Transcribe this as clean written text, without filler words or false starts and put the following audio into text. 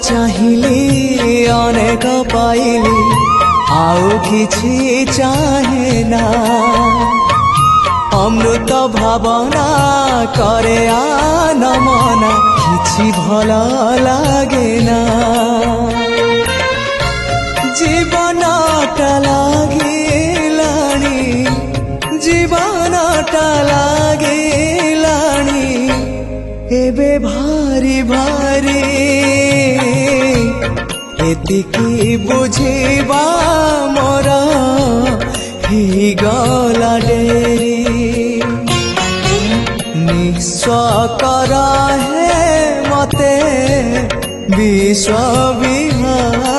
चाहिली अनेक पाइली आउ किछि चाहे ना अमृत भावना करे आनमना किछि भल लागे ना जीवनटा लागिलाणी जीवनटा लागिलाणी एबे भारी भारी एतिकी बुझिबा मोर ही गला डेरी निस्व करा है मते विश्व विहार